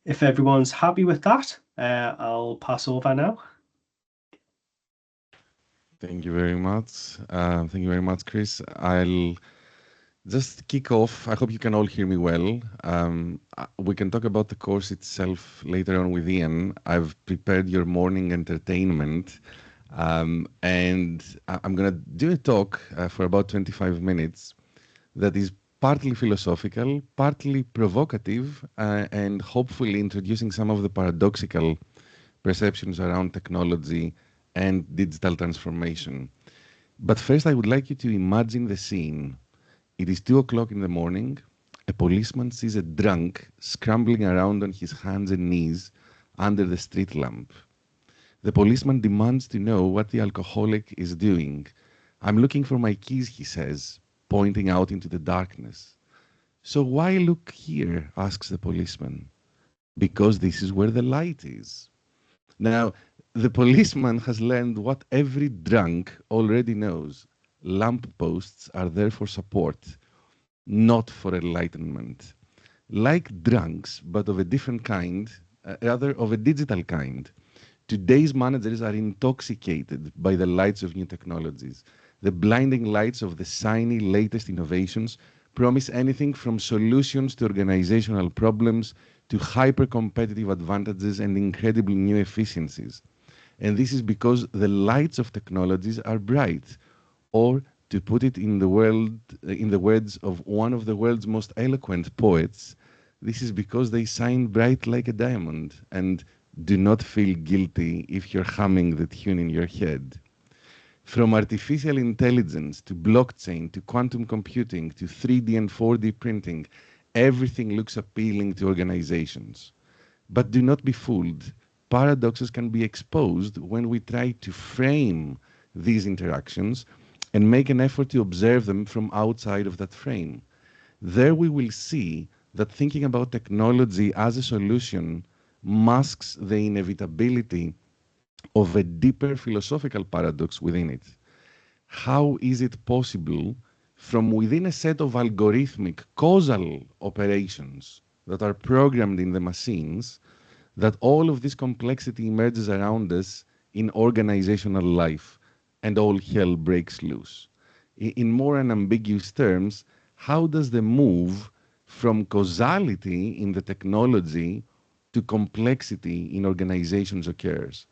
If everyone's happy with that, I'll pass over now. Thank you very much. Thank you very much, Chris. I'll just kick off. I hope you can all hear me well. We can talk about the course itself later on with Ian. I've prepared your morning entertainment, and I'm going to do a talk for about 25 minutes that is partly philosophical, partly provocative, and hopefully introducing some of the paradoxical perceptions around technology and digital transformation. But first, I would like you to imagine the scene. It is 2 o'clock in the morning. A policeman sees a drunk scrambling around on his hands and knees under the street lamp. The policeman demands to know what the alcoholic is doing. I'm looking for my keys, he says, pointing out into the darkness. So why look here? Asks the policeman. Because this is where the light is. Now, the policeman has learned what every drunk already knows. Lamp posts are there for support, not for enlightenment. Like drunks, but of a different kind, rather of a digital kind. Today's managers are intoxicated by the lights of new technologies. The blinding lights of the shiny latest innovations promise anything from solutions to organizational problems to hyper-competitive advantages and incredible new efficiencies. And this is because the lights of technologies are bright, or to put it in the words of one of the world's most eloquent poets, this is because they shine bright like a diamond and do not feel guilty if you're humming the tune in your head. From artificial intelligence to blockchain to quantum computing to 3D and 4D printing, everything looks appealing to organizations. But do not be fooled. Paradoxes can be exposed when we try to frame these interactions and make an effort to observe them from outside of that frame. There we will see that thinking about technology as a solution masks the inevitability of a deeper philosophical paradox within it. How is it possible from within a set of algorithmic causal operations that are programmed in the machines that all of this complexity emerges around us in organizational life and all hell breaks loose? In more unambiguous terms, how does the move from causality in the technology to complexity in organizations occurs?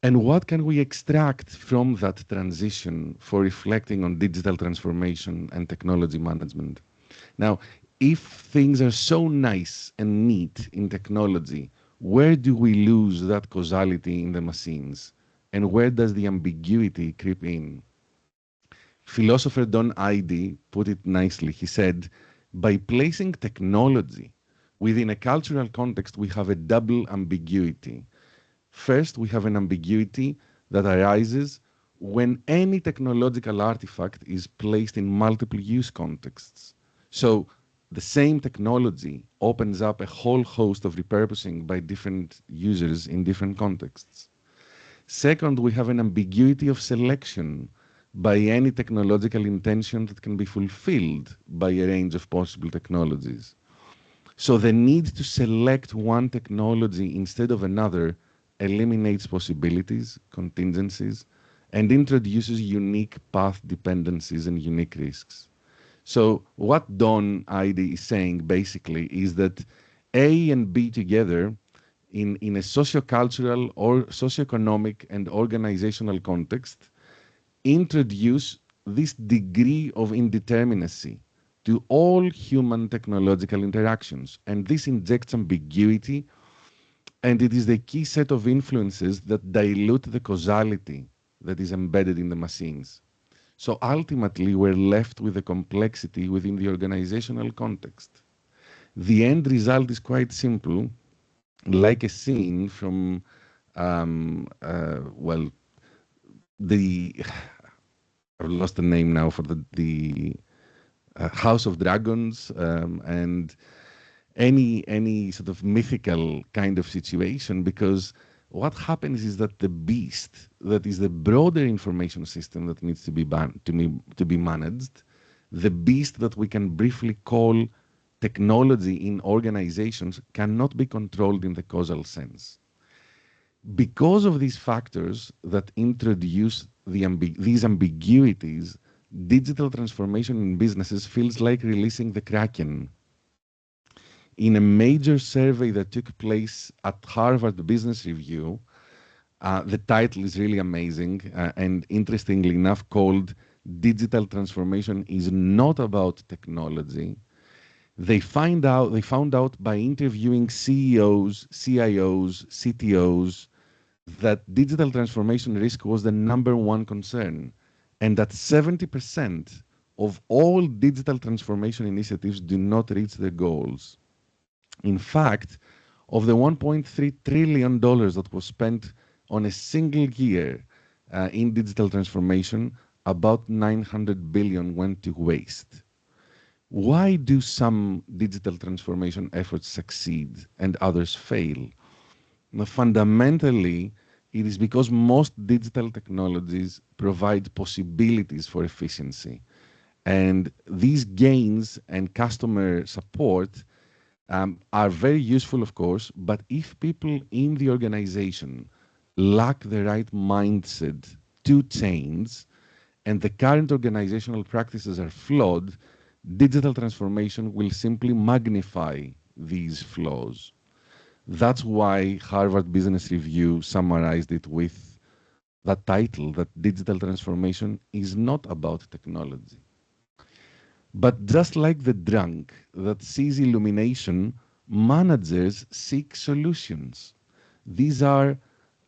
And what can we extract from that transition for reflecting on digital transformation and technology management? Now, if things are so nice and neat in technology, where do we lose that causality in the machines? And where does the ambiguity creep in? Philosopher Don Idy put it nicely. He said, by placing technology within a cultural context, we have a double ambiguity. First, we have an ambiguity that arises when any technological artifact is placed in multiple use contexts. So the same technology opens up a whole host of repurposing by different users in different contexts. Second, we have an ambiguity of selection by any technological intention that can be fulfilled by a range of possible technologies. So the need to select one technology instead of another eliminates possibilities, contingencies, and introduces unique path dependencies and unique risks. So what Don Idy is saying basically is that A and B together in a sociocultural or socioeconomic and organizational context introduce this degree of indeterminacy to all human technological interactions. And this injects ambiguity, and it is the key set of influences that dilute the causality that is embedded in the machines. So ultimately, we're left with the complexity within the organizational context. The end result is quite simple, like a scene from, well, the I've lost the name now for the House of Dragons, and any sort of mythical kind of situation, because what happens is that the beast that is the broader information system that needs to be managed, the beast that we can briefly call technology in organizations cannot be controlled in the causal sense. Because of these factors that introduce these ambiguities, digital transformation in businesses feels like releasing the Kraken. In a major survey that took place at Harvard Business Review, the title is really amazing and interestingly enough called Digital Transformation is Not About Technology. They found out by interviewing CEOs, CIOs, CTOs that digital transformation risk was the #1 concern, and that 70% of all digital transformation initiatives do not reach their goals. In fact, of the $1.3 trillion that was spent on a single year in digital transformation, about 900 billion went to waste. Why do some digital transformation efforts succeed and others fail? Now, fundamentally, it is because most digital technologies provide possibilities for efficiency. And these gains and customer support are very useful, of course, but if people in the organization lack the right mindset to change and the current organizational practices are flawed, digital transformation will simply magnify these flaws. That's why Harvard Business Review summarized it with that title, that digital transformation is not about technology. But just like the drunk that sees illumination, managers seek solutions. These are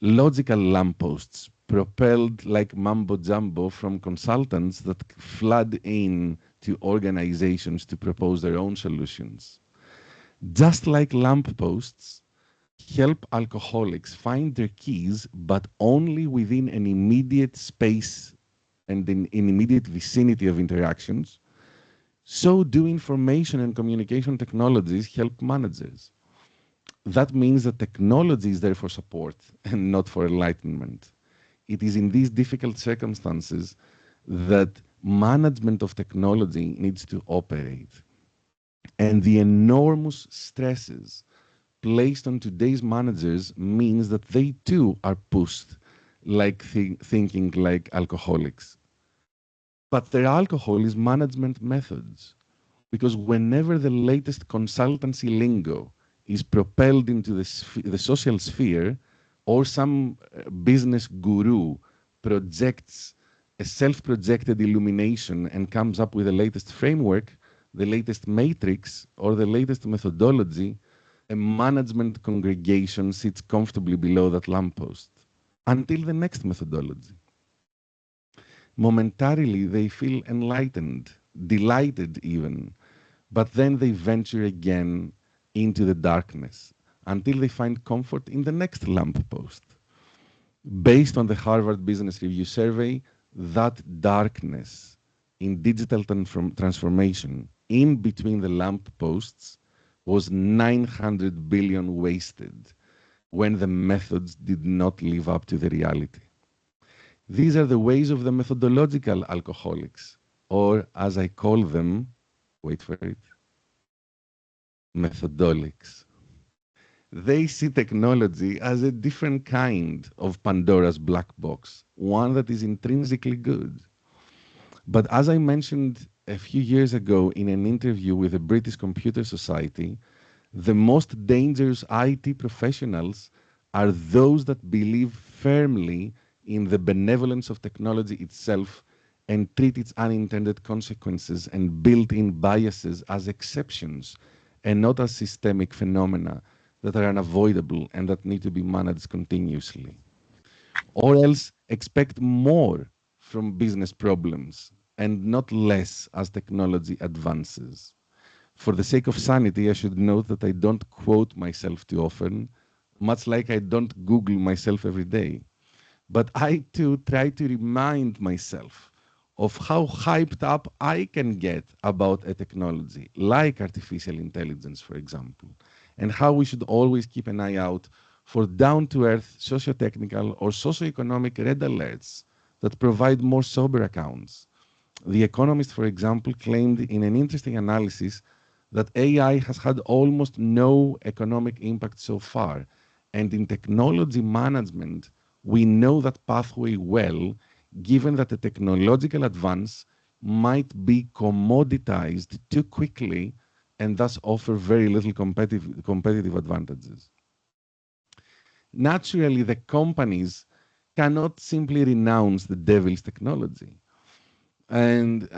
logical lampposts propelled like mumbo jumbo from consultants that flood in to organizations to propose their own solutions. Just like lampposts help alcoholics find their keys, but only within an immediate space and in immediate vicinity of interactions, so do information and communication technologies help managers. That means that technology is there for support and not for enlightenment. It is in these difficult circumstances that management of technology needs to operate. And the enormous stresses placed on today's managers means that they too are pushed like thinking like alcoholics. But their alcohol is management methods, because whenever the latest consultancy lingo is propelled into the social sphere, or some business guru projects a self-projected illumination and comes up with the latest framework, the latest matrix, or the latest methodology, a management congregation sits comfortably below that lamppost until the next methodology. Momentarily, they feel enlightened, delighted even, but then they venture again into the darkness until they find comfort in the next lamppost. Based on the Harvard Business Review survey, that darkness in digital transformation in between the lampposts was 900 billion wasted when the methods did not live up to the reality. These are the ways of the methodological alcoholics, or as I call them, wait for it, methodolics. They see technology as a different kind of Pandora's black box, one that is intrinsically good. But as I mentioned a few years ago in an interview with the British Computer Society, the most dangerous IT professionals are those that believe firmly in the benevolence of technology itself and treat its unintended consequences and built-in biases as exceptions and not as systemic phenomena that are unavoidable and that need to be managed continuously. Or else expect more from business problems and not less as technology advances. For the sake of sanity, I should note that I don't quote myself too often, much like I don't Google myself every day. But I too try to remind myself of how hyped up I can get about a technology, like artificial intelligence, for example, and how we should always keep an eye out for down-to-earth socio-technical or socio-economic red alerts that provide more sober accounts. The Economist, for example, claimed in an interesting analysis that AI has had almost no economic impact so far. And in technology management, we know that pathway well, given that the technological advance might be commoditized too quickly and thus offer very little competitive advantages. Naturally, the companies cannot simply renounce the devil's technology. And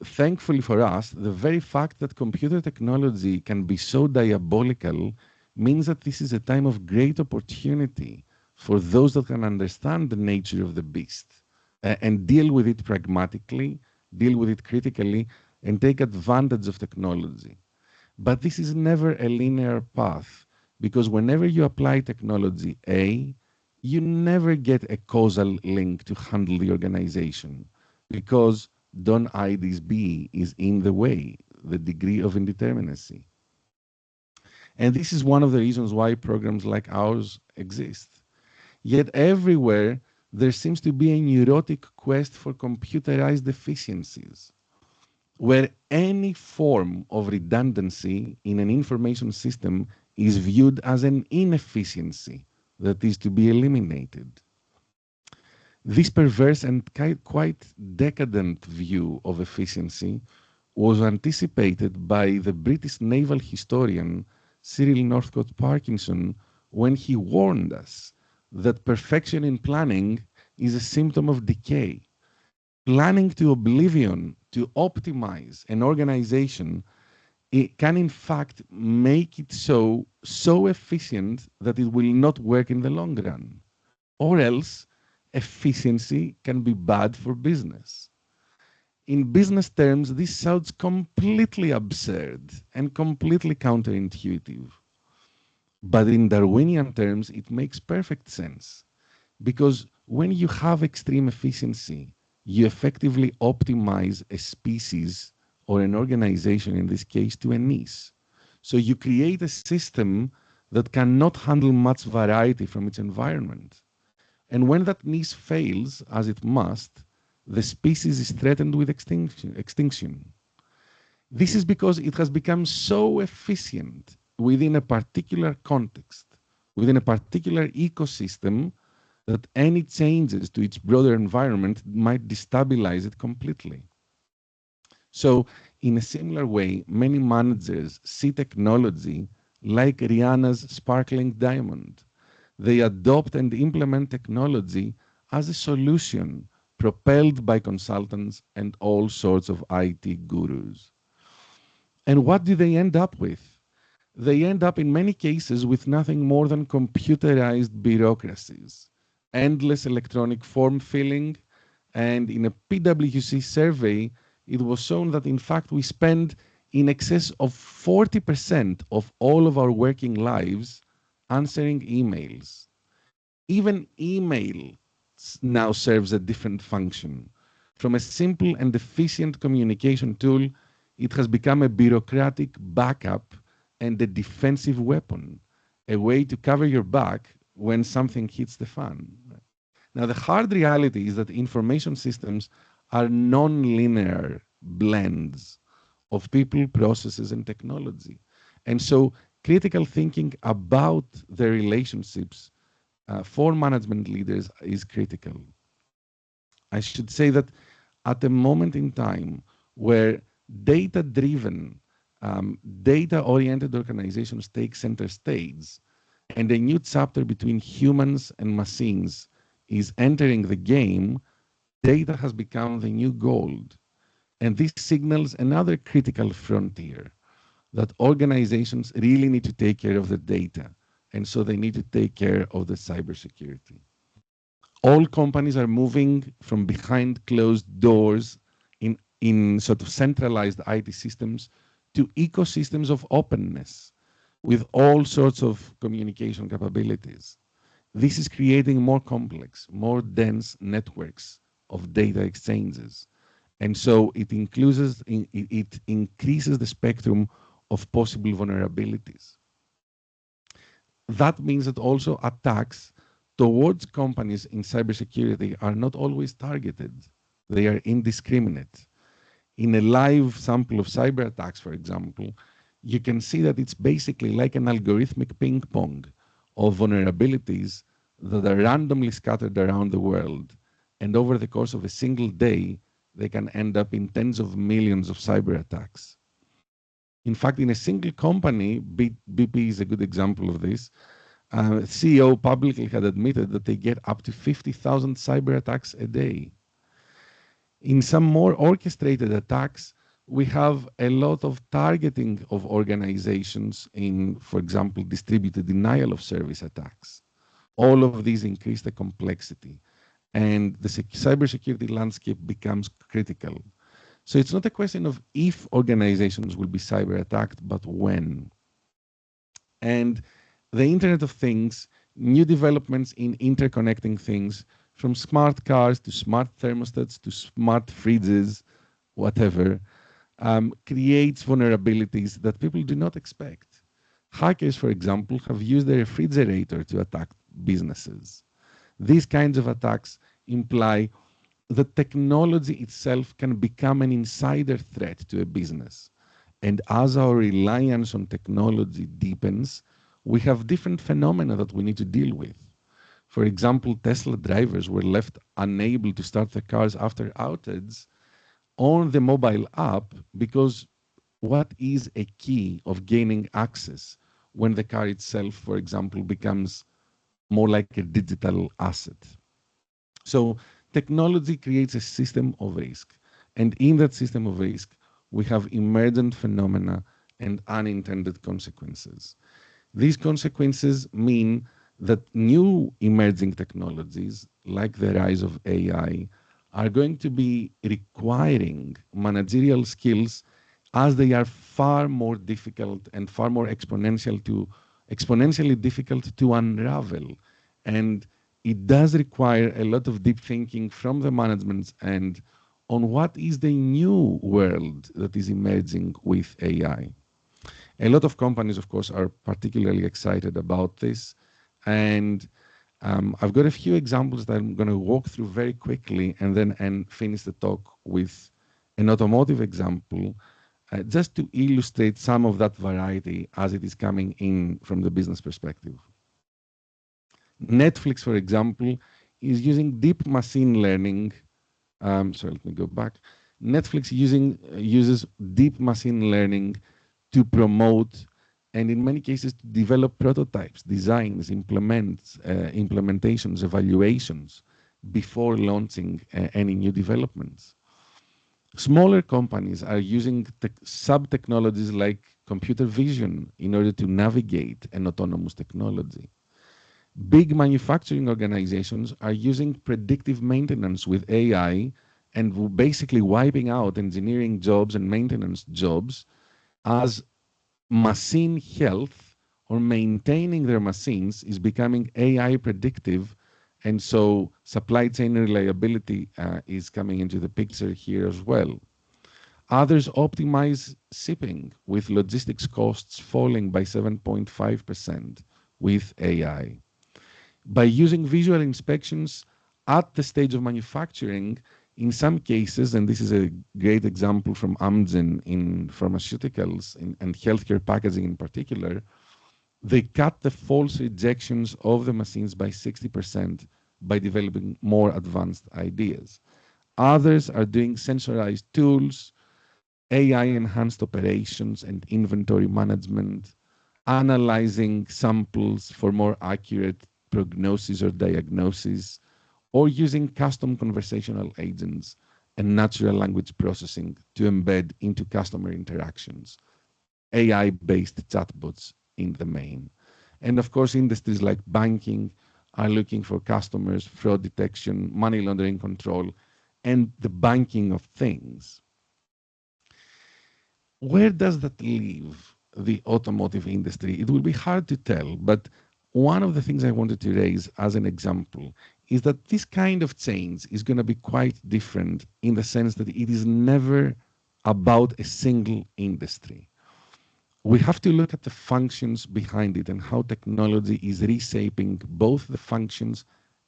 thankfully for us, the very fact that computer technology can be so diabolical means that this is a time of great opportunity for those that can understand the nature of the beast and deal with it pragmatically, deal with it critically, and take advantage of technology. But this is never a linear path because whenever you apply technology A, you never get a causal link to handle the organization because Don IDs B is in the way, the degree of indeterminacy. And this is one of the reasons why programs like ours exist. Yet everywhere, there seems to be a neurotic quest for computerized efficiencies, where any form of redundancy in an information system is viewed as an inefficiency that is to be eliminated. This perverse and quite decadent view of efficiency was anticipated by the British naval historian Cyril Northcote Parkinson when he warned us that perfection in planning is a symptom of decay. Planning to oblivion to optimize an organization, it can in fact make it so efficient that it will not work in the long run. Or else, efficiency can be bad for business. In business terms, this sounds completely absurd and completely counterintuitive. But in Darwinian terms, it makes perfect sense. Because when you have extreme efficiency, you effectively optimize a species or an organization, in this case, to a niche. So you create a system that cannot handle much variety from its environment. And when that niche fails, as it must, the species is threatened with extinction. This is because it has become so efficient within a particular context, within a particular ecosystem, that any changes to its broader environment might destabilize it completely. So, in a similar way, many managers see technology like Rihanna's sparkling diamond. They adopt and implement technology as a solution propelled by consultants and all sorts of IT gurus. And what do they end up with? They end up in many cases with nothing more than computerized bureaucracies, endless electronic form filling, and in a PwC survey, it was shown that in fact we spend in excess of 40% of all of our working lives answering emails. Even email now serves a different function. From a simple and efficient communication tool, it has become a bureaucratic backup and a defensive weapon, a way to cover your back when something hits the fan. Now, the hard reality is that information systems are non-linear blends of people, processes, and technology. And so critical thinking about their relationships for management leaders is critical. I should say that at a moment in time where data-driven, data-oriented organizations take center stage, and a new chapter between humans and machines is entering the game, data has become the new gold. And this signals another critical frontier, that organizations really need to take care of the data. And so they need to take care of the cybersecurity. All companies are moving from behind closed doors in sort of centralized IT systems to ecosystems of openness with all sorts of communication capabilities. This is creating more complex, more dense networks of data exchanges. And so it increases the spectrum of possible vulnerabilities. That means that also attacks towards companies in cybersecurity are not always targeted. They are indiscriminate. In a live sample of cyber attacks, for example, you can see that it's basically like an algorithmic ping pong of vulnerabilities that are randomly scattered around the world. And over the course of a single day, they can end up in tens of millions of cyber attacks. In fact, in a single company, BP is a good example of this, CEO publicly had admitted that they get up to 50,000 cyber attacks a day. In some more orchestrated attacks, we have a lot of targeting of organizations in, for example, distributed denial of service attacks. All of these increase the complexity, and the cybersecurity landscape becomes critical. So it's not a question of if organizations will be cyber attacked, but when. And the Internet of Things, new developments in interconnecting things, from smart cars to smart thermostats to smart fridges, whatever, creates vulnerabilities that people do not expect. Hackers, for example, have used a refrigerator to attack businesses. These kinds of attacks imply that technology itself can become an insider threat to a business. And as our reliance on technology deepens, we have different phenomena that we need to deal with. For example, Tesla drivers were left unable to start their cars after outage on the mobile app because what is a key of gaining access when the car itself, for example, becomes more like a digital asset? So technology creates a system of risk. And in that system of risk, we have emergent phenomena and unintended consequences. These consequences mean that new emerging technologies, like the rise of AI, are going to be requiring managerial skills as they are far more difficult and far more exponentially difficult to unravel. And it does require a lot of deep thinking from the management and on what is the new world that is emerging with AI. A lot of companies, of course, are particularly excited about this. And I've got a few examples that I'm going to walk through very quickly and finish the talk with an automotive example, just to illustrate some of that variety as it is coming in from the business perspective. Netflix, for example, is using deep machine learning. Sorry, let me go back. Netflix uses deep machine learning to promote and in many cases to develop prototypes, designs, implementations, evaluations before launching any new developments. Smaller companies are using sub-technologies like computer vision in order to navigate an autonomous technology. Big manufacturing organizations are using predictive maintenance with AI and basically wiping out engineering jobs and maintenance jobs as machine health or maintaining their machines is becoming AI predictive. And so supply chain reliability is coming into the picture here as well. Others optimize shipping with logistics costs falling by 7.5% with AI. By using visual inspections at the stage of manufacturing, in some cases, and this is a great example from Amgen in pharmaceuticals and healthcare packaging in particular, they cut the false rejections of the machines by 60% by developing more advanced ideas. Others are doing sensorized tools, AI-enhanced operations and inventory management, analyzing samples for more accurate prognosis or diagnosis, or using custom conversational agents and natural language processing to embed into customer interactions, AI-based chatbots in the main. And of course, industries like banking are looking for customers, fraud detection, money laundering control, and the banking of things. Where does that leave the automotive industry? It will be hard to tell, but one of the things I wanted to raise as an example is that this kind of change is going to be quite different in the sense that it is never about a single industry. We have to look at the functions behind it and how technology is reshaping both the functions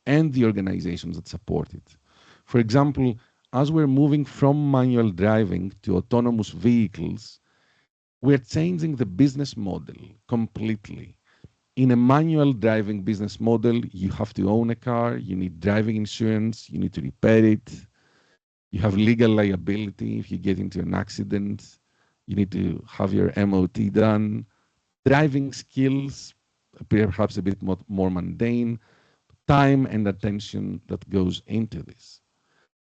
and the organizations that support it. For example, as we're moving from manual driving to autonomous vehicles, We're changing the business model completely. In a manual driving business model, you have to own a car, you need driving insurance, you need to repair it, you have legal liability if you get into an accident, you need to have your MOT done. Driving skills, perhaps a bit more mundane, time and attention that goes into this.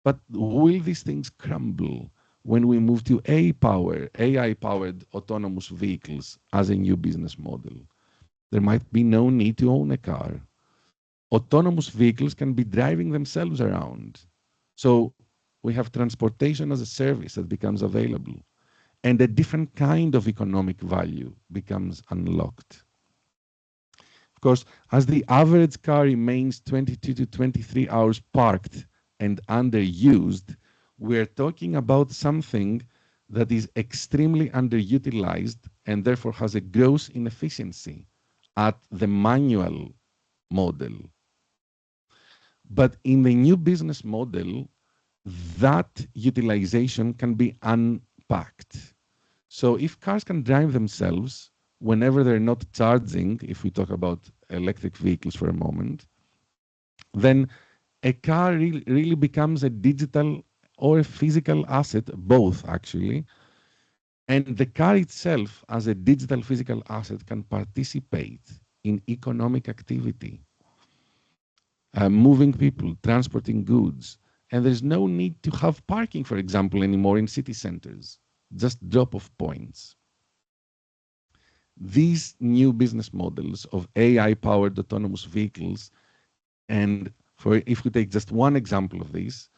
But will these things crumble when we move to AI-powered autonomous vehicles as a new business model? There might be no need to own a car. Autonomous vehicles can be driving themselves around. So we have transportation as a service that becomes available, and a different kind of economic value becomes unlocked. Of course, as the average car remains 22 to 23 hours parked and underused, we're talking about something that is extremely underutilized and therefore has a gross inefficiency at the manual model. But in the new business model, that utilization can be unpacked. So if cars can drive themselves whenever they're not charging, if we talk about electric vehicles for a moment, then a car really becomes a digital or a physical asset, both actually. And the car itself, as a digital physical asset, can participate in economic activity, moving people, transporting goods. And there's no need to have parking, for example, anymore in city centers, just drop-off points. These new business models of AI-powered autonomous vehicles, and if we take just one example of this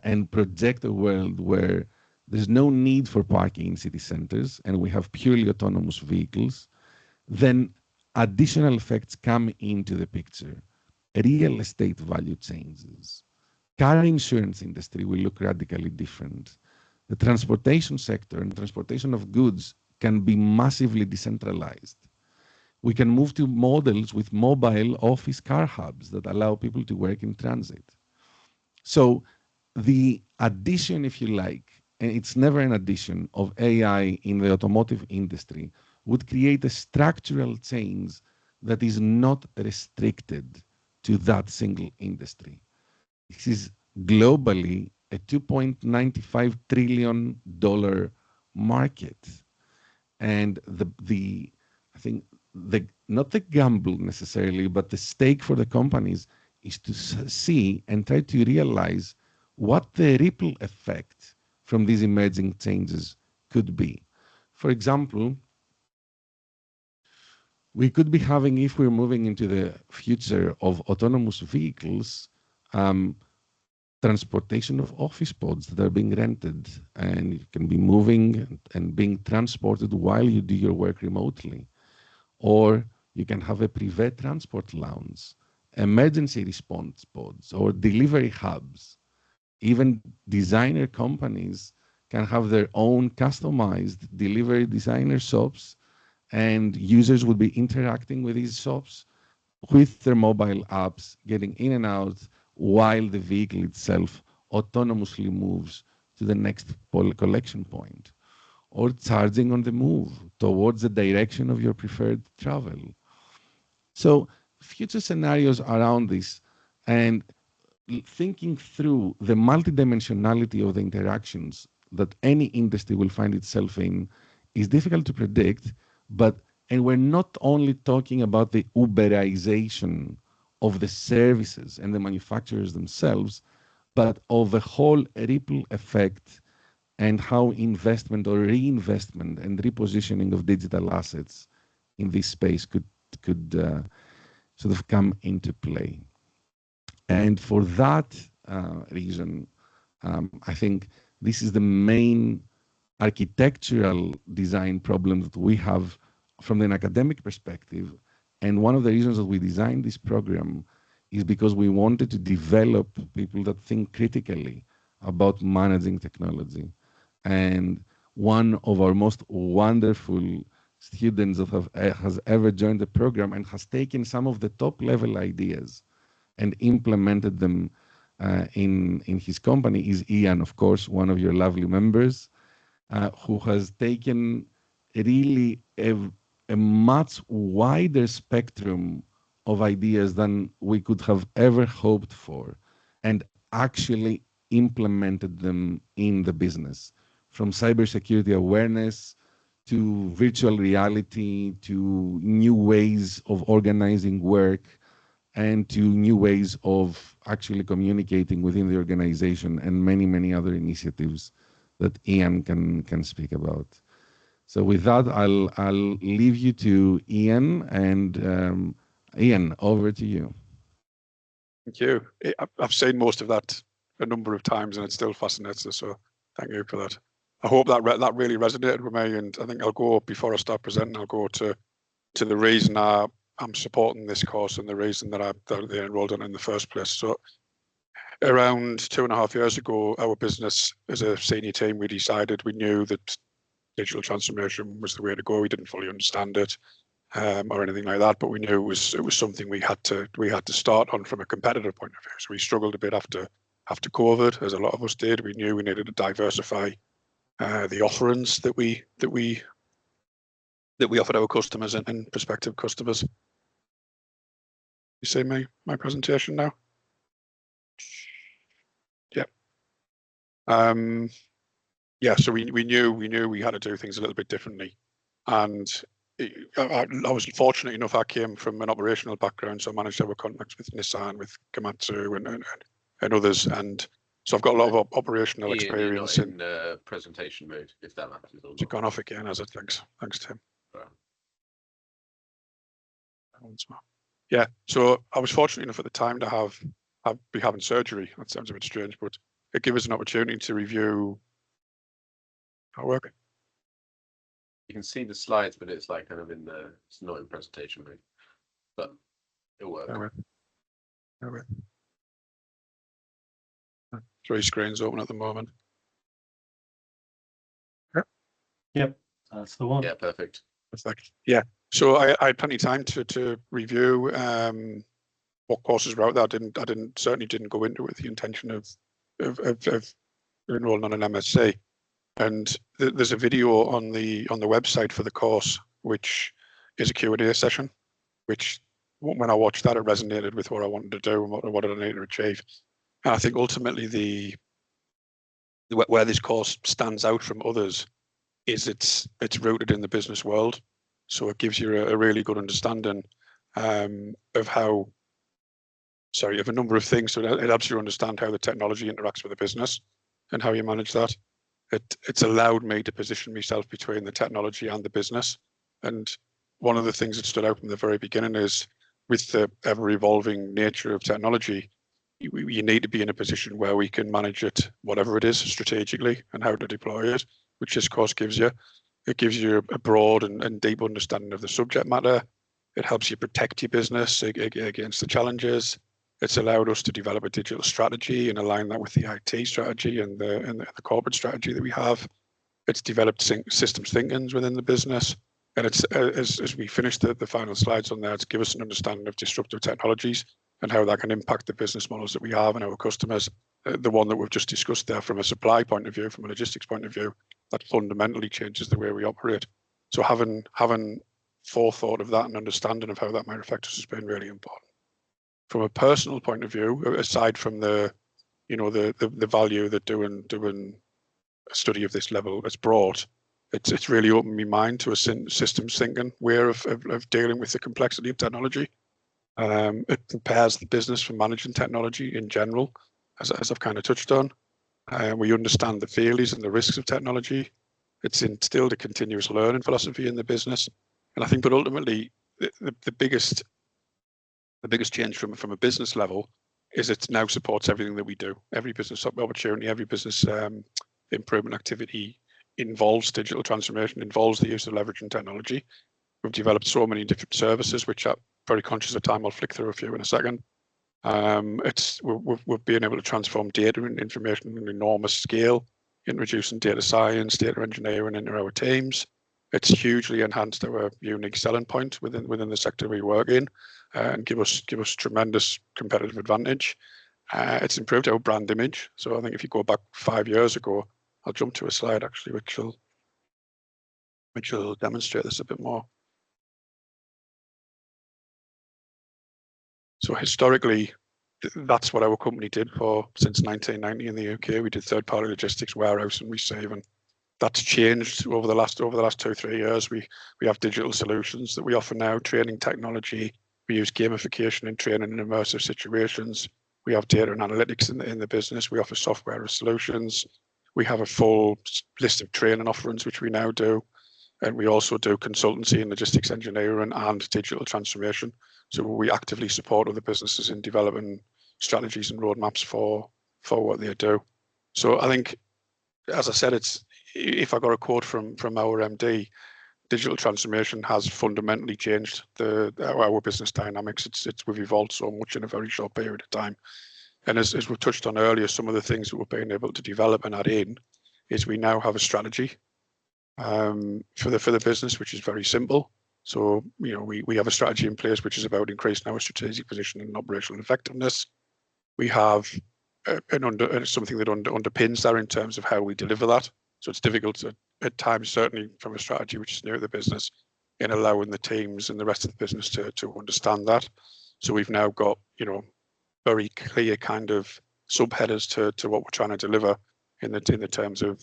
and project a world where there's no need for parking in city centers and we have purely autonomous vehicles, then additional effects come into the picture. Real estate value changes. Car insurance industry will look radically different. The transportation sector and transportation of goods can be massively decentralized. We can move to models with mobile office car hubs that allow people to work in transit. So the addition, if you like, and it's never an addition, of AI in the automotive industry would create a structural change that is not restricted to that single industry. This is globally a $2.95 trillion market. And I think not the gamble necessarily, but the stake for the companies is to see and try to realize what the ripple effect from these emerging changes could be. For example, we could be having, if we're moving into the future of autonomous vehicles, transportation of office pods that are being rented and you can be moving and being transported while you do your work remotely. Or you can have a privé transport lounge, emergency response pods, or delivery hubs. Even designer companies can have their own customized delivery designer shops, and users would be interacting with these shops with their mobile apps, getting in and out while the vehicle itself autonomously moves to the next collection point, or charging on the move towards the direction of your preferred travel. So future scenarios around this and thinking through the multidimensionality of the interactions that any industry will find itself in is difficult to predict, and we're not only talking about the Uberization of the services and the manufacturers themselves, but of the whole ripple effect and how investment or reinvestment and repositioning of digital assets in this space could sort of come into play. And for that reason, I think this is the main architectural design problem that we have from an academic perspective. And one of the reasons that we designed this program is because we wanted to develop people that think critically about managing technology. And one of our most wonderful students that has ever joined the program and has taken some of the top level ideas and implemented them in his company is Ian, of course, one of your lovely members, who has taken really a much wider spectrum of ideas than we could have ever hoped for, and actually implemented them in the business, from cybersecurity awareness to virtual reality to new ways of organizing work and to new ways of actually communicating within the organization, and many, many other initiatives that Ian can speak about. So with that, I'll leave you to Ian, and Ian, over to you. Thank you. I've seen most of that a number of times, and it still fascinates us. So thank you for that. I hope that that really resonated with me, and I think I'll go, before I start presenting, I'll go to the reason I'm supporting this course and the reason that they enrolled in the first place. So around 2.5 years ago, our business, as a senior team, we decided, we knew that digital transformation was the way to go. We didn't fully understand it or anything like that, but we knew it was something we had to start on from a competitive point of view. So we struggled a bit after COVID, as a lot of us did. We knew we needed to diversify the offerings that we offered our customers and prospective customers. You see my presentation now? Yeah. Yeah. So we knew we had to do things a little bit differently, and I was fortunate enough. I came from an operational background, so I managed our contacts with Nissan, with Komatsu, and others, and so I've got a lot of operational experience. You're not in presentation mode, if that matters. Has it gone off again? Has it? Thanks, Tim. Yeah, so I was fortunate enough at the time to be having surgery. That sounds a bit strange, but it gave us an opportunity to review our work. You can see the slides, but it's like kind of it's not in presentation mode, but it'll work. 3 screens open at the moment. Yep, that's the one. Yeah, perfect. Perfect. Yeah. So I had plenty of time to review what courses were out there. I certainly didn't go into it with the intention of enrolling on an MSc. And there's a video on the website for the course, which is a Q&A session, which when I watched that, it resonated with what I wanted to do and what I needed to achieve. And I think ultimately where this course stands out from others is it's rooted in the business world. So it gives you a really good understanding of a number of things. So it helps you understand how the technology interacts with the business and how you manage that. It's allowed me to position myself between the technology and the business. And one of the things that stood out from the very beginning is, with the ever-evolving nature of technology, you need to be in a position where we can manage it, whatever it is, strategically, and how to deploy it, which this course gives you. It gives you a broad and deep understanding of the subject matter. It helps you protect your business against the challenges. It's allowed us to develop a digital strategy and align that with the IT strategy and the corporate strategy that we have. It's developed systems thinkings within the business. And it's as we finish the final slides on there, it's give us an understanding of disruptive technologies and how that can impact the business models that we have and our customers. The one that we've just discussed there, from a supply point of view, from a logistics point of view, that fundamentally changes the way we operate. So having forethought of that and understanding of how that might affect us has been really important. From a personal point of view, aside from the value that doing a study of this level has brought, it's really opened my mind to a systems thinking way of dealing with the complexity of technology. It prepares the business for managing technology in general, as I've kind of touched on. We understand the failures and the risks of technology. It's instilled a continuous learning philosophy in the business. And I think, but ultimately, the biggest change from a business level is it now supports everything that we do. Every business opportunity, every business improvement activity involves digital transformation, involves the use of leveraging technology. We've developed so many different services, which I'm very conscious of time. I'll flick through a few in a second. We've been able to transform data and information on an enormous scale, introducing data science, data engineering into our teams. It's hugely enhanced our unique selling point within the sector we work in, and give us tremendous competitive advantage. It's improved our brand image. So I think if you go back 5 years ago, I'll jump to a slide actually, which will which will demonstrate this a bit more. So historically, that's what our company did for since 1990 in the UK. We did third-party logistics, warehouse, and receiving. That's changed over the last 2-3 years. We have digital solutions that we offer now, training technology. We use gamification in training in immersive situations. We have data and analytics in the business. We offer software as solutions. We have a full list of training offerings, which we now do. And we also do consultancy in logistics engineering and digital transformation. So we actively support other businesses in developing strategies and roadmaps for what they do. So I think, as I said, if I got a quote from our MD, digital transformation has fundamentally changed our business dynamics. We've evolved so much in a very short period of time. And as we touched on earlier, some of the things that we're being able to develop and add in is we now have a strategy for the business, which is very simple. So, we have a strategy in place which is about increasing our strategic position and operational effectiveness. We have something that underpins that in terms of how we deliver that. So it's difficult at times, certainly from a strategy which is new to the business, in allowing the teams and the rest of the business to understand that. So we've now got, very clear kind of subheaders to what we're trying to deliver in the terms of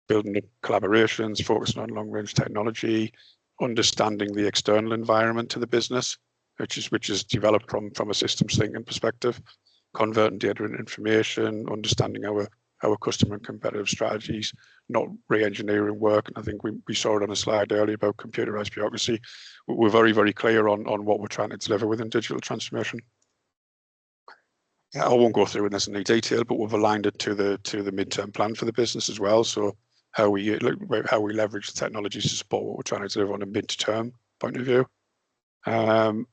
building up collaborations, focusing on long-range technology, understanding the external environment to the business, which is developed from a systems thinking perspective, converting data and information, understanding our customer and competitive strategies, not re-engineering work. And I think we saw it on a slide earlier about computerized bureaucracy. We're very, very clear on what we're trying to deliver within digital transformation. I won't go through this in any detail, but we've aligned it to the midterm plan for the business as well. So how we leverage the technologies to support what we're trying to deliver on a mid-term point of view. And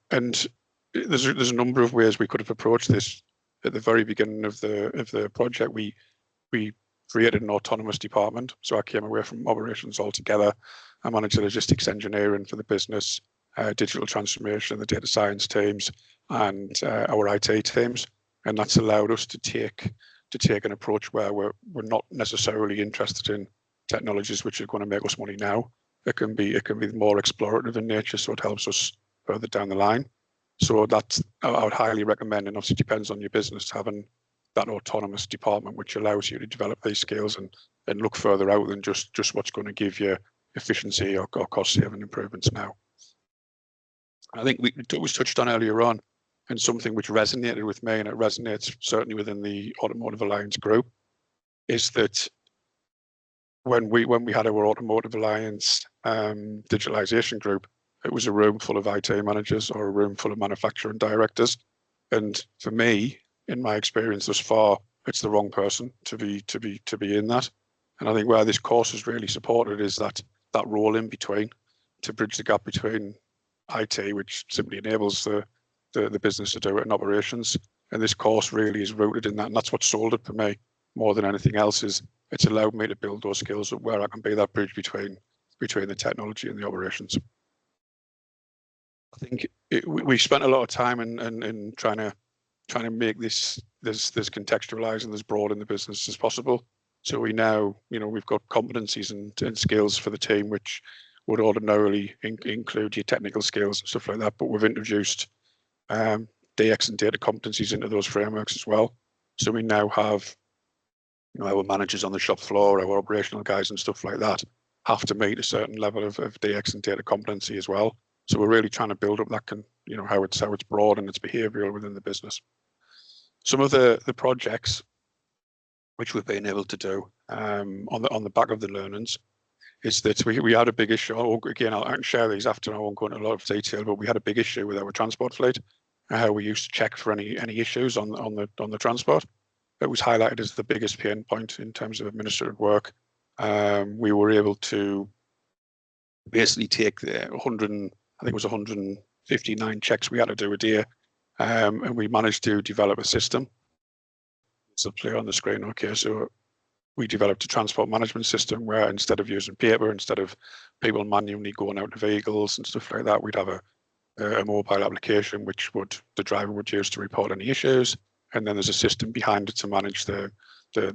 there's a number of ways we could have approached this. At the very beginning of the project, we created an autonomous department. So I came away from operations altogether. I managed the logistics engineering for the business, digital transformation, the data science teams, and our IT teams. And that's allowed us to take an approach where we're not necessarily interested in technologies which are going to make us money now. It can be more explorative in nature, so it helps us further down the line. So I would highly recommend, and obviously it depends on your business, having that autonomous department which allows you to develop these skills and look further out than just what's going to give you efficiency or cost saving improvements now. I think it was touched on earlier on, and something which resonated with me, and it resonates certainly within the Automotive Alliance group, is that when we had our Automotive Alliance digitalization group, it was a room full of IT managers or a room full of manufacturing directors. And for me, in my experience thus far, it's the wrong person to be in that. And I think where this course is really supported is that role in between, to bridge the gap between IT, which simply enables the business to do it in operations. And this course really is rooted in that. And that's what sold it for me more than anything else. Is it's allowed me to build those skills up where I can be that bridge between the technology and the operations. I think we spent a lot of time in trying to make this contextualized and as broad in the business as possible. So we now, we've got competencies and skills for the team, which would ordinarily include your technical skills and stuff like that. But we've introduced DX and data competencies into those frameworks as well. So we now have, our managers on the shop floor, our operational guys and stuff like that have to meet a certain level of DX and data competency as well. So we're really trying to build up that how it's broad and it's behavioural within the business. Some of the projects which we've been able to do on the back of the learnings is that we had a big issue. Again, I can share these after. I won't go into a lot of detail, but we had a big issue with our transport fleet and how we used to check for any issues on the transport. It was highlighted as the biggest pain point in terms of administrative work. We were able to basically take the 159 checks we had to do a day, and we managed to develop a system. So play on the screen, okay. So we developed a transport management system where instead of using paper, instead of people manually going out to vehicles and stuff like that, we'd have a mobile application which the driver would use to report any issues. And then there's a system behind it to manage the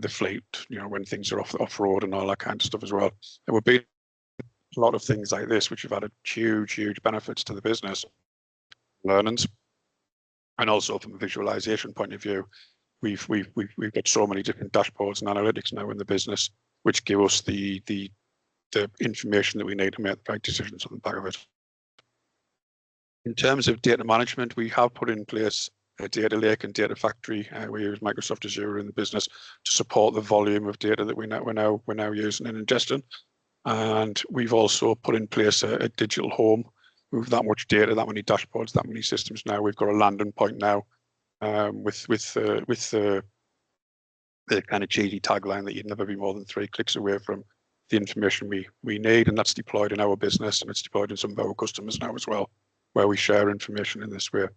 fleet, when things are off road and all that kind of stuff as well. And we've been a lot of things like this, which have added huge benefits to the business, learnings, and also from a visualization point of view, we've got so many different dashboards and analytics now in the business, which give us the information that we need to make the right decisions on the back of it. In terms of data management, we have put in place a data lake and data factory. We use Microsoft Azure in the business to support the volume of data that we're now using and ingesting. And we've also put in place a digital home. With that much data, that many dashboards, that many systems now, we've got a landing point now with the kind of cheesy tagline that you'd never be more than 3 clicks away from the information we need, and that's deployed in our business, and it's deployed in some of our customers now as well, where we share information in this way.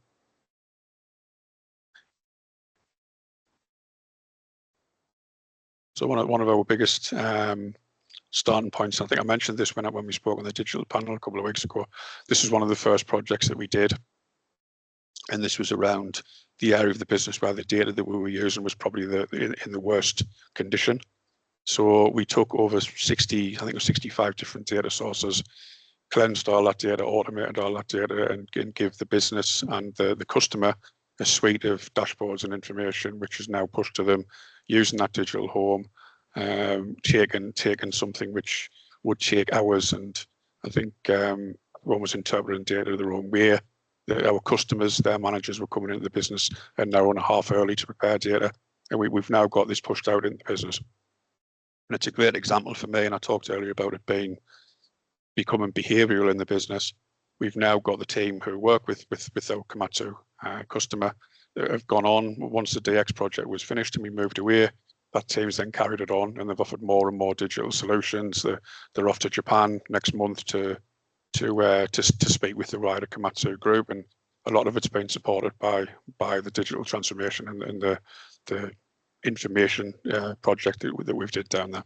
So one of our biggest starting points, I think I mentioned this when we spoke on the digital panel a couple of weeks ago, this is one of the first projects that we did. And this was around the area of the business where the data that we were using was probably in the worst condition. So we took over 60, I think it was 65 different data sources, cleansed all that data, automated all that data, and give the business and the customer a suite of dashboards and information, which is now pushed to them using that digital home, taking something which would take hours, and I think one was interpreting data their own way. Our customers, their managers were coming into the business an hour and a half early to prepare data, and we've now got this pushed out in the business. And it's a great example for me, and I talked earlier about it becoming behavioural in the business. We've now got the team who work with our Komatsu customer that have gone on. Once the DX project was finished and we moved away, that team's then carried it on, and they've offered more and more digital solutions. They're off to Japan next month to speak with the wider Komatsu group, and a lot of it's been supported by the digital transformation and the information project that we've did down there.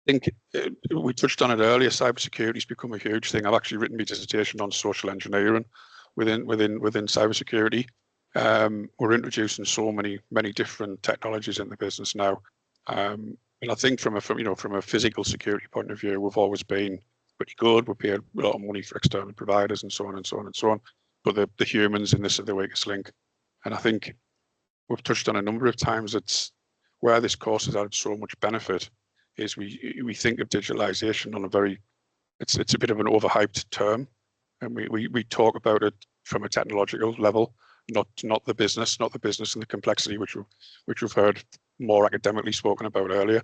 I think we touched on it earlier. Cybersecurity has become a huge thing. I've actually written my dissertation on social engineering within cybersecurity. We're introducing so many different technologies in the business now, and I think from a physical security point of view, we've always been pretty good. We pay a lot of money for external providers and so on and so on and so on. But the humans in this are the weakest link, and I think we've touched on a number of times. It's where this course has added so much benefit. Is we think of digitalization on it's a bit of an overhyped term, and we talk about it from a technological level, not the business and the complexity which we've heard more academically spoken about earlier.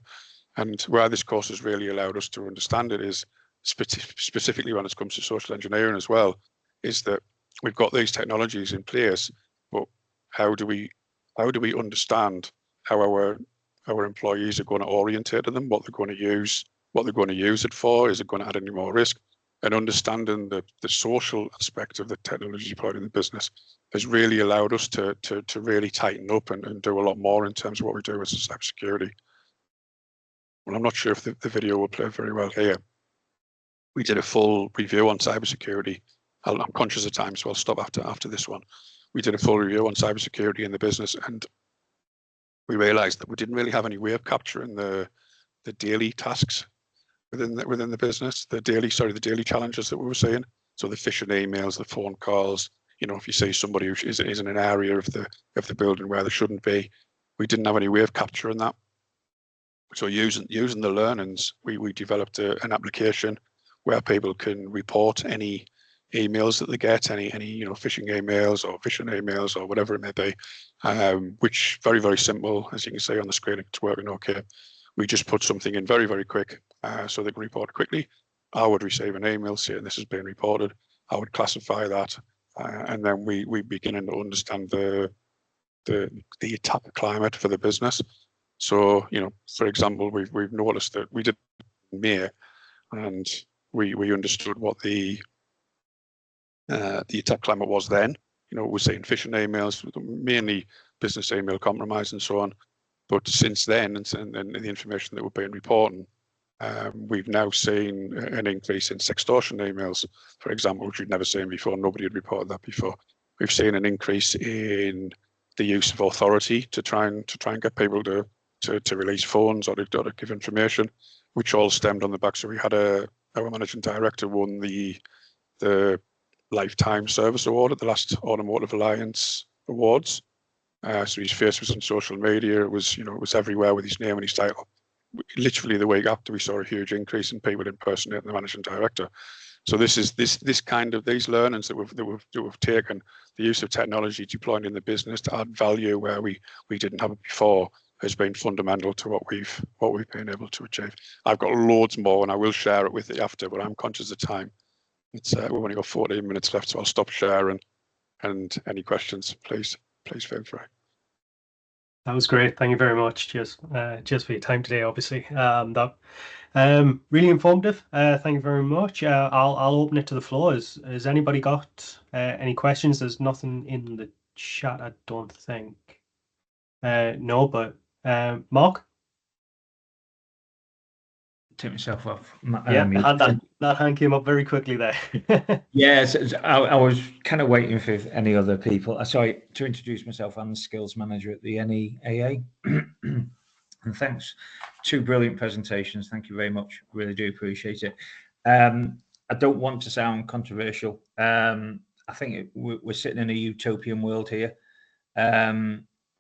And where this course has really allowed us to understand it is specifically when it comes to social engineering as well, is that we've got these technologies in place, but how do we understand how our employees are going to orientate to them, what they're going to use it for, is it going to add any more risk? And understanding the social aspect of the technology deployed in the business has really allowed us to really tighten up and do a lot more in terms of what we do with cybersecurity. Well, I'm not sure if the video will play very well here. We did a full review on cybersecurity. I'm conscious of time, so I'll stop after this one. We did a full review on cybersecurity in the business, and we realised that we didn't really have any way of capturing the daily tasks within the business, the daily challenges that we were seeing. So the phishing emails, the phone calls. If you see somebody who is in an area of the building where they shouldn't be, we didn't have any way of capturing that. So using the learnings, we developed an application where people can report any emails that they get, any phishing emails or phishing emails or whatever it may be, which very, very simple. As you can see on the screen, it's working okay. We just put something in very, very quick so they can report quickly. I would receive an email saying this has been reported. I would classify that, and then we begin to understand the attack climate for the business. So, for example, we've noticed that we did in May, and we understood what the attack climate was then. We're seeing phishing emails, mainly business email compromise and so on. But since then, and the information that we've been reporting, we've now seen an increase in sextortion emails, for example, which we'd never seen before. Nobody had reported that before. We've seen an increase in the use of authority to try and get people to release phones or to give information. which all stemmed on the back. So we had our managing director won the Lifetime Service Award at the last Automotive Alliance Awards. So his face was on social media. It was, it was everywhere with his name and his title. Literally the week after, we saw a huge increase in people impersonating the managing director. So this is this kind of these learnings that we've taken, the use of technology deployed in the business to add value where we didn't have it before, has been fundamental to what we've been able to achieve. I've got loads more, and I will share it with you after, but I'm conscious of time. It's we've only got 14 minutes left, so I'll stop sharing. And any questions, please feel free. That was great. Thank you very much. Cheers for your time today. Obviously, that really informative. Thank you very much. I'll open it to the floor. Has anybody got any questions? There's nothing in the chat, I don't think. No, but Mark. Take myself off. Yeah, that hand came up very quickly there. Yes, I was kind of waiting for any other people. Sorry, to introduce myself, I'm the skills manager at the NEAA. And thanks. 2 brilliant presentations. Thank you very much. Really do appreciate it. I don't want to sound controversial. I think we're sitting in a utopian world here.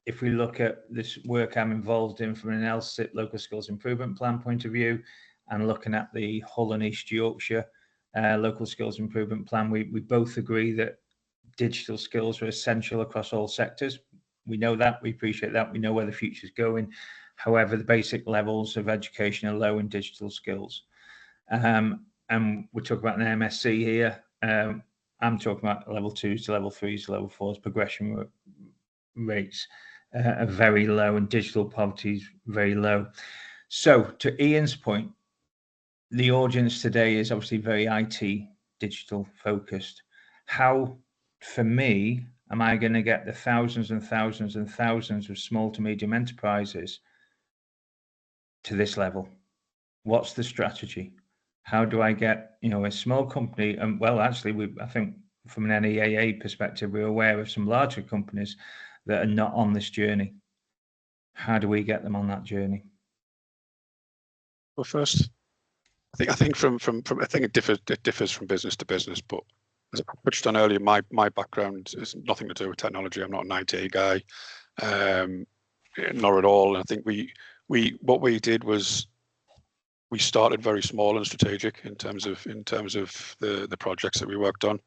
If we look at this work I'm involved in from an LSIP, Local Skills Improvement Plan point of view, and looking at the Hull and East Yorkshire Local Skills Improvement Plan, we both agree that digital skills are essential across all sectors. We know that, we appreciate that, we know where the future is going. However, the basic levels of education are low in digital skills. And we're talking about an MSc here. I'm talking about level 2s to level 3s to level 4s progression rates are very low, and digital poverty is very low. So to Ian's point, the audience today is obviously very IT digital focused. How, for me, am I going to get the thousands and thousands and thousands of small to medium enterprises to this level? What's the strategy? How do I get, a small company? And well, actually, I think from an NEAA perspective, we're aware of some larger companies that are not on this journey. How do we get them on that journey? Well, first, I think from I think it differs from business to business, but as I touched on earlier, my background is nothing to do with technology. I'm not an IT guy, not at all. And I think what we did was we started very small and strategic in terms of the projects that we worked on,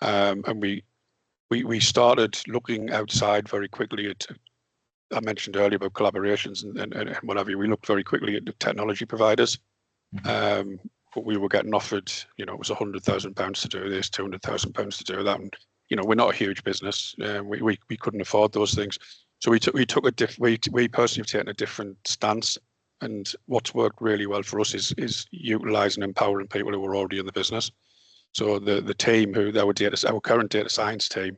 and we started looking outside very quickly at. I mentioned earlier about collaborations and whatever. We looked very quickly at the technology providers. But we were getting offered, it was £100,000 to do this, £200,000 to do that, and we're not a huge business. We couldn't afford those things, so we took a we personally have taken a different stance. And what's worked really well for us is utilising and empowering people who are already in the business. So the team our current data science team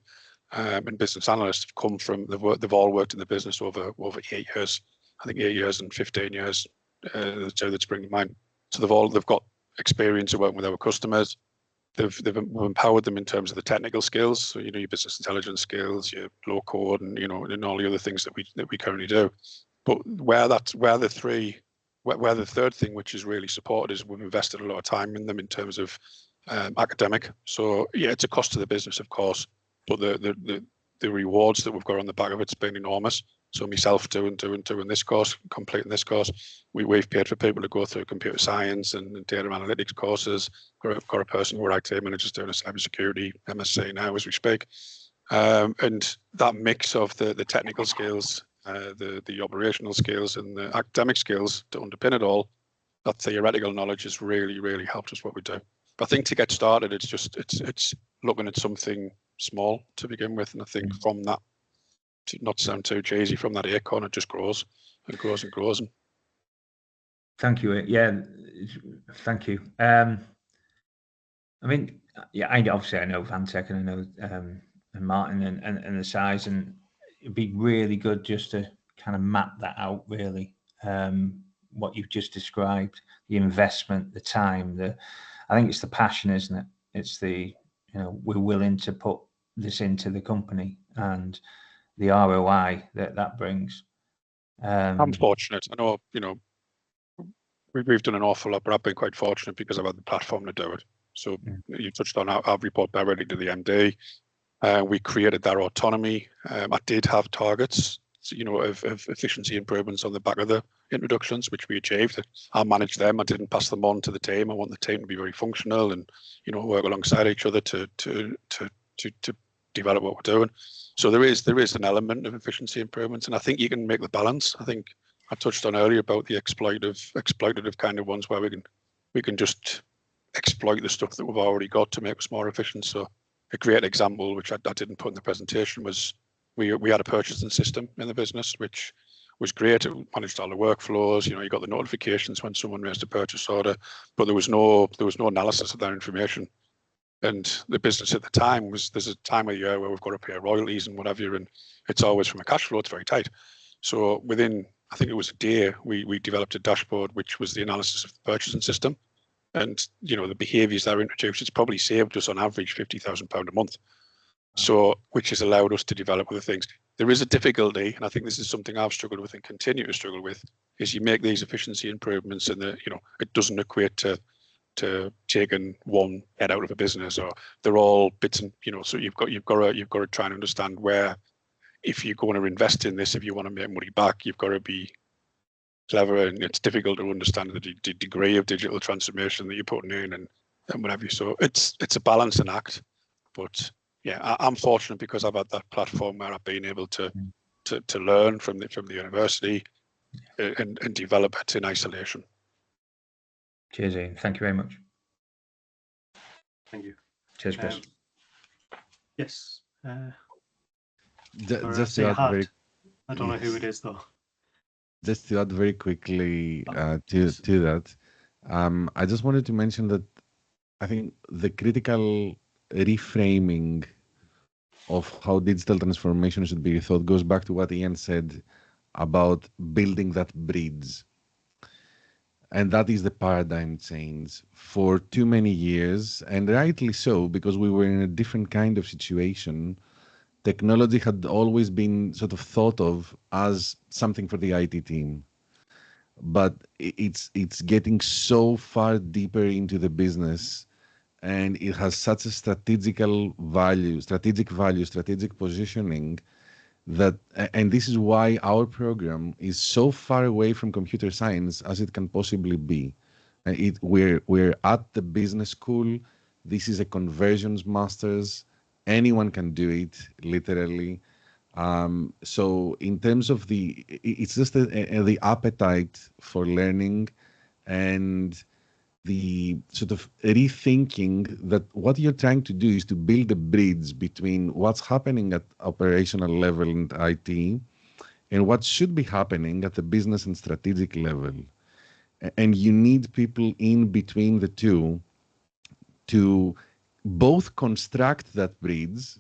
and business analysts have come from. They've all worked in the business over 8 years. I think 8 years and 15 years. The two that spring to mind. So they've got experience of working with our customers. We've empowered them in terms of the technical skills. So your business intelligence skills, your low code, and and all the other things that we currently do. But where the third thing which is really supported is we've invested a lot of time in them in terms of academic. So yeah, it's a cost to the business, of course, but the rewards that we've got on the back of it's been enormous. So myself doing this course, completing this course, we've paid for people to go through computer science and data analytics courses. Got a person who are IT managers doing a cybersecurity MSc now as we speak. And that mix of the technical skills, the operational skills, and the academic skills to underpin it all, that theoretical knowledge has really helped us what we do. But I think to get started, it's looking at something small to begin with, and I think from that, to not sound too cheesy, from that acorn it just grows and grows and grows. And thank you. Yeah, thank you. I mean, yeah, I know Vantec, and I know and Martin and the size, and it'd be really good just to kind of map that out, really. What you've just described, the investment, the time, I think it's the passion, isn't it? It's the, we're willing to put this into the company and the ROI that brings. I'm fortunate. I know, we've done an awful lot, but I've been quite fortunate because I've had the platform to do it. So you touched on our report directly to the MD. We created that autonomy. I did have targets, of efficiency improvements on the back of the introductions, which we achieved. I managed them. I didn't pass them on to the team. I want the team to be very functional and, work alongside each other to develop what we're doing. So there is an element of efficiency improvements, and I think you can make the balance. I think I touched on earlier about the exploitative kind of ones where we can just exploit the stuff that we've already got to make us more efficient. So a great example, which I didn't put in the presentation, was we had a purchasing system in the business, which was great. It managed all the workflows. You got the notifications when someone raised a purchase order, but there was no analysis of that information. And the business at the time there's a time of the year where we've got to pay royalties and whatever, and it's always from a cash flow. It's very tight. So within, I think it was a day, we developed a dashboard which was the analysis of the purchasing system, and the behaviours that are introduced. It's probably saved us on average £50,000 a month. So, which has allowed us to develop other things. There is a difficulty, and I think this is something I've struggled with and continue to struggle with, is you make these efficiency improvements and it doesn't equate to taking one head out of a business, or they're all bits and so you've got to try and understand where, if you're going to invest in this, if you want to make money back, you've got to be clever, and it's difficult to understand the degree of digital transformation that you're putting in and whatever. So it's a balancing act, but yeah, I'm fortunate because I've had that platform where I've been able to learn from the university and develop it in isolation. Cheers, Ian. Thank you very much. Thank you. Cheers, Chris. Yes. Just to add very, I don't know who it is though. Just to add very quickly to that, I just wanted to mention that I think the critical reframing of how digital transformation should be thought goes back to what Ian said about building that bridge. And that is the paradigm change. For too many years, and rightly so, because we were in a different kind of situation, technology had always been sort of thought of as something for the IT team. But it's getting so far deeper into the business, and it has such a strategic positioning, that, and this is why our program is so far away from computer science as it can possibly be. We're at the business school. This is a conversions masters. Anyone can do it, literally. So in terms of it's just the appetite for learning and the sort of rethinking that what you're trying to do is to build a bridge between what's happening at operational level in IT and what should be happening at the business and strategic level. And you need people in between the two to both construct that bridge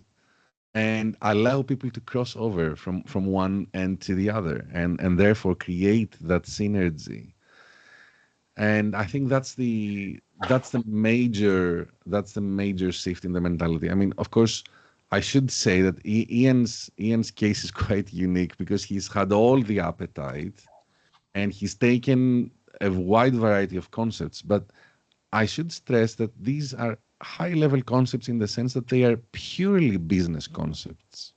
and allow people to cross over from one end to the other, and therefore create that synergy. And I think that's the major shift in the mentality. I mean, of course, I should say that Ian's case is quite unique because he's had all the appetite and he's taken a wide variety of concepts. But I should stress that these are high-level concepts in the sense that they are purely business concepts.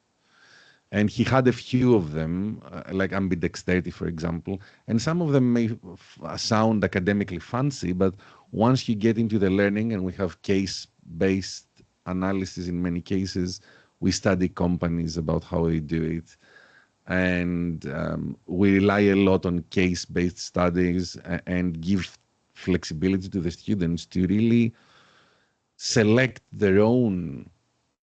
And he had a few of them, like ambidexterity, for example. And some of them may sound academically fancy, but once you get into the learning, and we have case-based analysis in many cases, we study companies about how they do it. And we rely a lot on case-based studies and give flexibility to the students to really select their own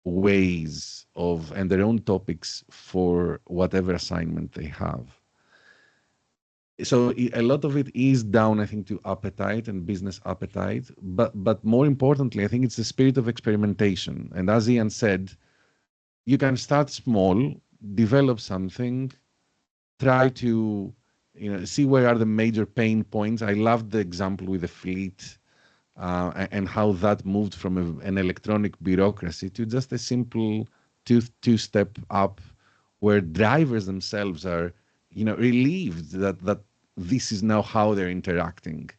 ways of and their own topics for whatever assignment they have. So a lot of it is down, I think, to appetite and business appetite, but more importantly, I think it's the spirit of experimentation. And as Ian said, you can start small, develop something, try to see where are the major pain points. I loved the example with the fleet. And how that moved from an electronic bureaucracy to just a simple two-step up, where drivers themselves are, relieved that this is now how they're interacting.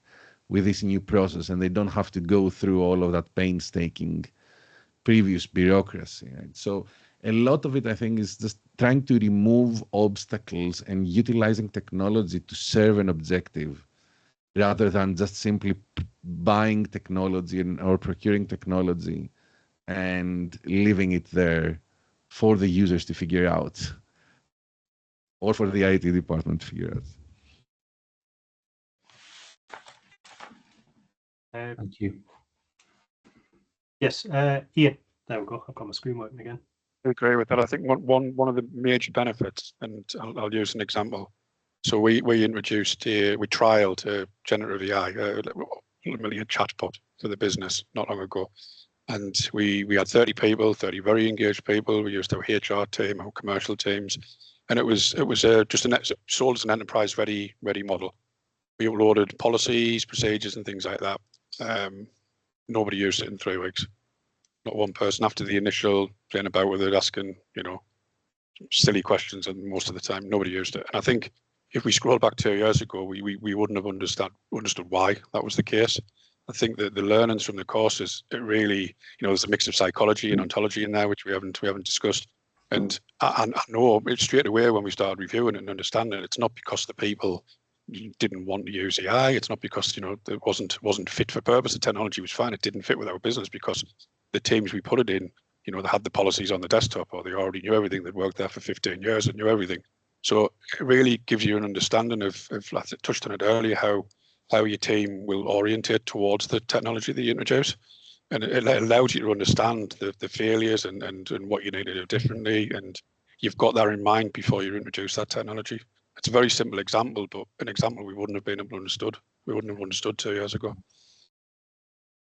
with this new process, and they don't have to go through all of that painstaking previous bureaucracy. Right? So a lot of it, I think, is just trying to remove obstacles and utilizing technology to serve an objective, rather than just simply buying technology or procuring technology and leaving it there for the users to figure out, or for the IT department to figure out. Thank you. Yes, Ian. There we go. I've got my screen working again. I agree with that. I think one of the major benefits, and I'll use an example. So we introduced we trialed generative AI, ultimately a chatbot for the business not long ago, and we had 30 people, 30 very engaged people. We used our HR team, our commercial teams, and it was just sold as an enterprise ready model. We uploaded policies, procedures, and things like that. Nobody used it in 3 weeks. Not one person. After the initial playing about with it, asking, silly questions, and most of the time nobody used it. And I think if we scroll back 2 years ago, we wouldn't have understood why that was the case. I think that the learnings from the courses, it really, there's a mix of psychology and ontology in there, which we haven't discussed. And I know straight away when we started reviewing it and understanding it, it's not because the people didn't want to use AI. It's not because it wasn't fit for purpose. The technology was fine. It didn't fit with our business because the teams we put it in, they had the policies on the desktop, or they already knew everything. They'd worked there for 15 years and knew everything. So it really gives you an understanding of I touched on it earlier, how your team will orientate towards the technology that you introduce. And it allows you to understand the failures and what you need to do differently. And you've got that in mind before you introduce that technology. It's a very simple example, but an example we wouldn't have been able to understood. We wouldn't have understood 2 years ago.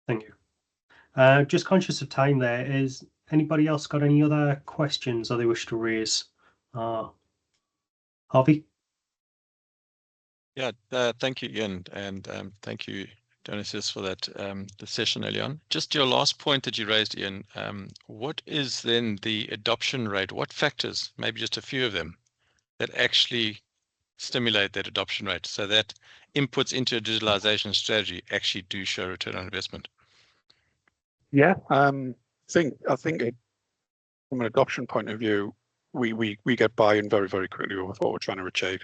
Thank you. Just conscious of time there. Is anybody else got any other questions or they wish to raise? Harvey? Yeah, thank you, Ian, and thank you, Dionysios, for that the session early on. Just your last point that you raised, Ian, what is then the adoption rate? What factors, maybe just a few of them, that actually stimulate that adoption rate so that inputs into a digitalization strategy actually do show return on investment? Yeah, I think from an adoption point of view, we get buy-in very, very quickly with what we're trying to achieve.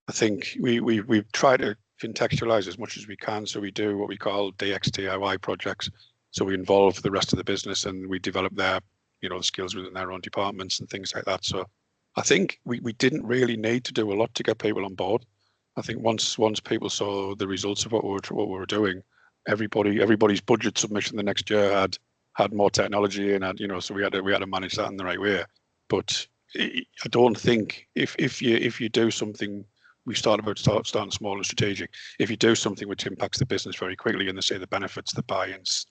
I think we try to contextualize as much as we can. So we do what we call DX projects. So we involve the rest of the business and we develop their, the skills within their own departments and things like that. So I think we didn't really need to do a lot to get people on board. I think once people saw the results of what we were doing, everybody's budget submission the next year had more technology and so we had to manage that in the right way. But I don't think if you do something, we starting small and strategic. If you do something which impacts the business very quickly and they say the benefits, the buy-ins,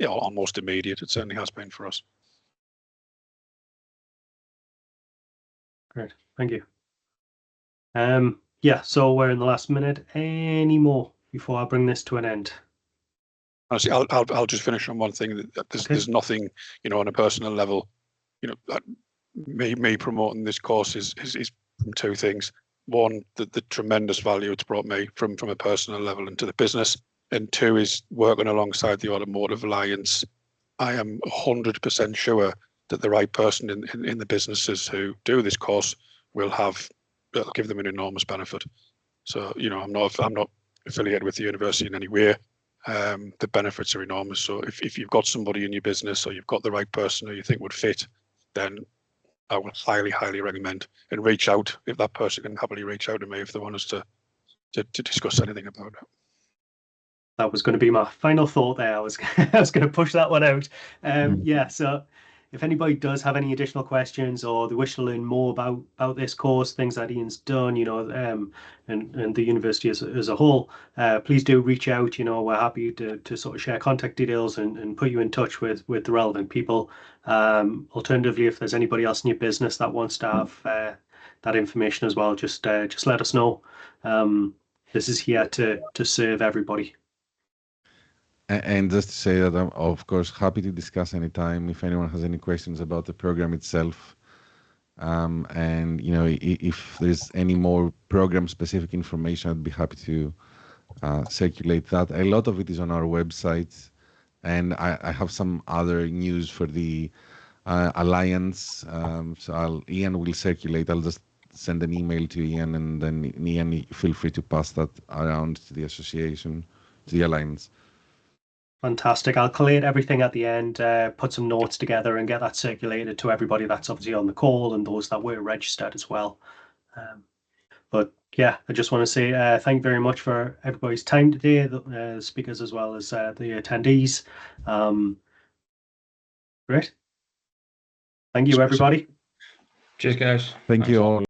almost immediate. It certainly has been for us. Great, thank you. Yeah, so we're in the last minute. Any more before I bring this to an end? Honestly, I'll just finish on one thing. There's nothing, on a personal level, that me promoting this course is from two things. One, the tremendous value it's brought me from a personal level into the business, and two is working alongside the Automotive Alliance. I am 100% sure that the right person in the businesses who do this course it'll give them an enormous benefit. So, I'm not affiliated with the university in any way. The benefits are enormous. So if you've got somebody in your business or you've got the right person who you think would fit, then I would highly, highly recommend and reach out if that person can happily reach out to me if they want us to discuss anything about it. That was going to be my final thought there. I was going to push that one out. Yeah, so if anybody does have any additional questions or they wish to learn more about this course, things that Ian's done, and the university as a whole, please do reach out. We're happy to sort of share contact details and put you in touch with the relevant people. Alternatively, if there's anybody else in your business that wants to have that information as well, just let us know. This is here to serve everybody. And just to say that I'm, of course, happy to discuss anytime if anyone has any questions about the program itself. And, if there's any more program-specific information, I'd be happy to circulate that. A lot of it is on our website, and I have some other news for the Alliance. So Ian will circulate. I'll just send an email to Ian, and then Ian, feel free to pass that around to the association, to the Alliance. Fantastic. I'll collate everything at the end, put some notes together and get that circulated to everybody that's obviously on the call and those that were registered as well. But yeah, I just want to say thank you very much for everybody's time today, the speakers as well as the attendees. Great. Thank you, everybody. Cheers, guys. Thank you all.